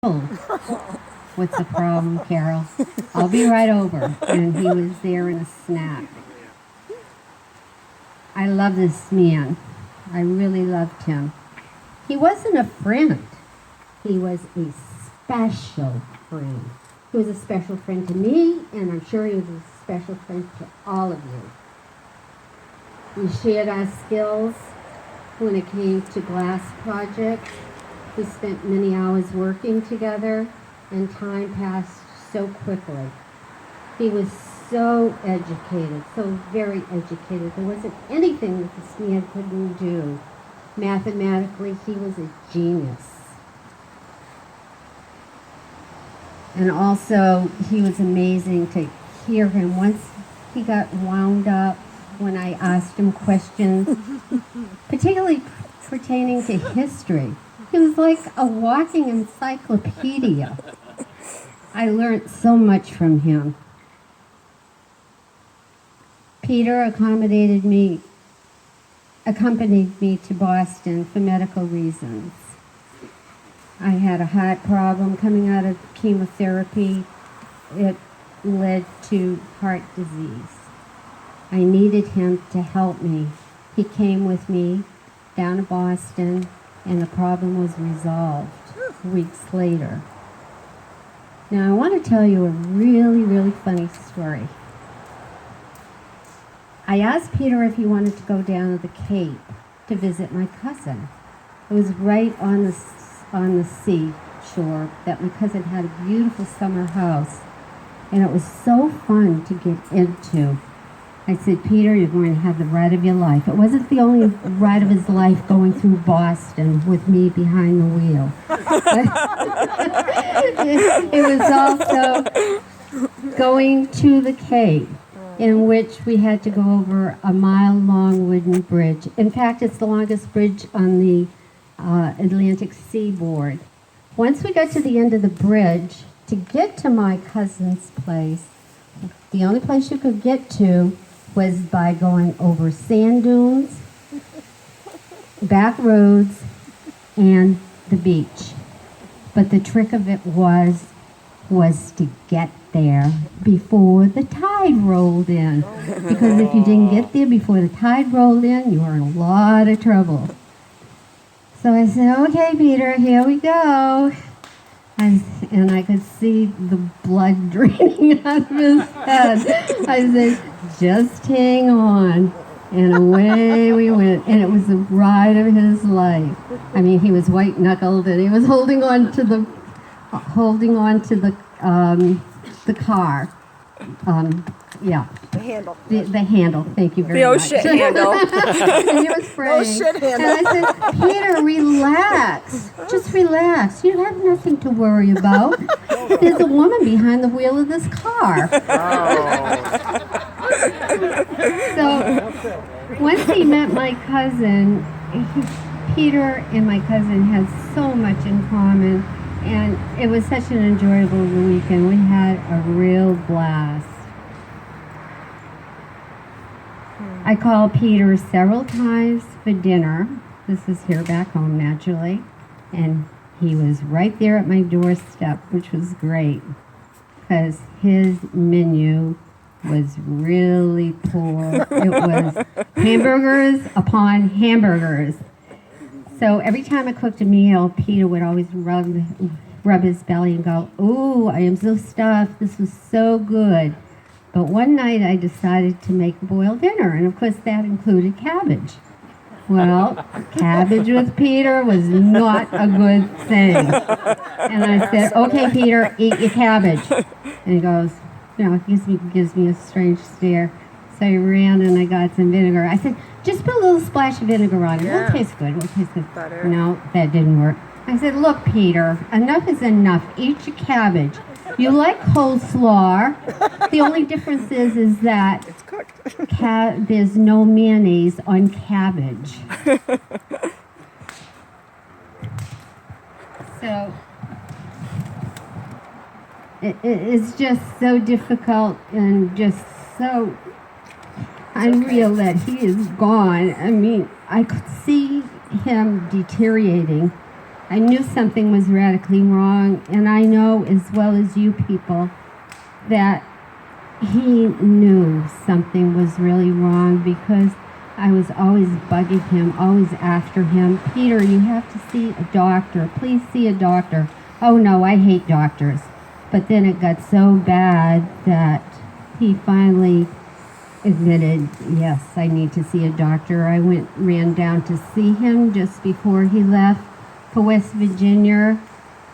Oh, what's the problem, Carol? I'll be right over. And he was there in a snap. I love this man. I really loved him. He wasn't a friend. He was a special friend. He was a special friend to me, and I'm sure he was a special friend to all of you. We shared our skills when it came to glass projects. We spent many hours working together, and time passed so quickly. He was so educated, so very educated. There wasn't anything that this man couldn't do. Mathematically, he was a genius. And also, he was amazing to hear him. Once he got wound up when I asked him questions, particularly pertaining to history. He was like a walking encyclopedia. I learned so much from him. Peter accompanied me to Boston for medical reasons. I had a heart problem coming out of chemotherapy. It led to heart disease. I needed him to help me. He came with me down to Boston, and the problem was resolved weeks later. Now, I want to tell you a really, really funny story. I asked Peter if he wanted to go down to the Cape to visit my cousin. It was right on the seashore that my cousin had a beautiful summer house, and it was so fun to get into. I said, Peter, you're going to have the ride of your life. It wasn't the only ride of his life going through Boston with me behind the wheel. It was also going to the Cape, in which we had to go over a mile-long wooden bridge. In fact, it's the longest bridge on the Atlantic seaboard. Once we got to the end of the bridge, to get to my cousin's place, the only place you could get to was by going over sand dunes, back roads, and the beach. But the trick of it was to get there before the tide rolled in. Because if you didn't get there before the tide rolled in, you were in a lot of trouble. So I said, okay, Peter, here we go. And I could see the blood draining out of his head. I said, just hang on. And away we went. And it was the ride of his life. I mean, he was white-knuckled, and he was holding on to the car. Yeah. The handle. The handle. Thank you very much. The oh shit handle. And he was praying. Oh shit handle. And I said, Peter, relax. Just relax. You have nothing to worry about. There's a woman behind the wheel of this car. So once he met my cousin, Peter and my cousin had so much in common, and it was such an enjoyable weekend. We had a real blast. I called Peter several times for dinner. This is here back home, naturally. And he was right there at my doorstep, which was great, because his menu was really poor. It was hamburgers upon hamburgers. So every time I cooked a meal, Peter would always rub his belly and go, "Ooh, I am so stuffed. This was so good." But one night I decided to make a boiled dinner, and of course that included cabbage. Well, cabbage with Peter was not a good thing. And I said, okay, Peter, eat your cabbage. And he goes, gives me a strange stare. So I ran and I got some vinegar. I said, just put a little splash of vinegar on it. It'll taste good. It'll taste good. Butter. No, that didn't work. I said, look, Peter, enough is enough. Eat your cabbage. You like coleslaw. The only difference is that It's cooked. there's no mayonnaise on cabbage. So it's just so difficult and just so unreal that he is gone. I mean, I could see him deteriorating I knew something was radically wrong, and I know as well as you people that he knew something was really wrong because I was always bugging him, always after him. Peter, you have to see a doctor. Please see a doctor. Oh no, I hate doctors. But then it got so bad that he finally admitted, yes, I need to see a doctor. I ran down to see him just before he left for West Virginia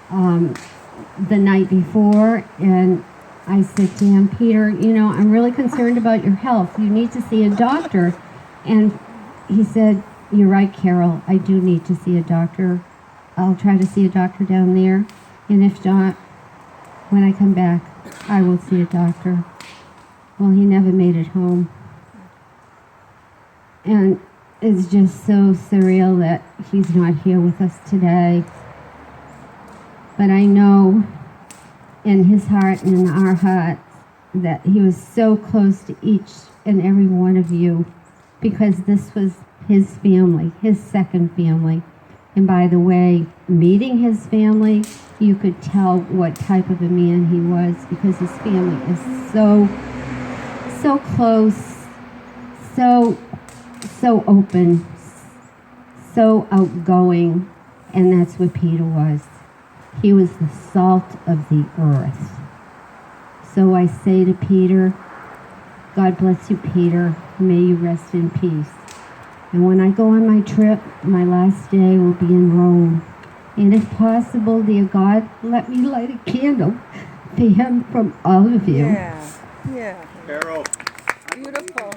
the night before, and I said to him, Peter, I'm really concerned about your health. You need to see a doctor. And he said, you're right, Carol, I do need to see a doctor. I'll try to see a doctor down there, and if not, when I come back, I will see a doctor. Well, he never made it home. And it's just so surreal that he's not here with us today. But I know in his heart and in our hearts that he was so close to each and every one of you because this was his family, his second family. And by the way, meeting his family, you could tell what type of a man he was because his family is so close, so open, so outgoing, and that's what Peter was. He was the salt of the earth. So I say to Peter, God bless you, Peter. May you rest in peace. And when I go on my trip, my last day will be in Rome. And if possible, dear God, let me light a candle to him from all of you. Yeah. Carol. Beautiful.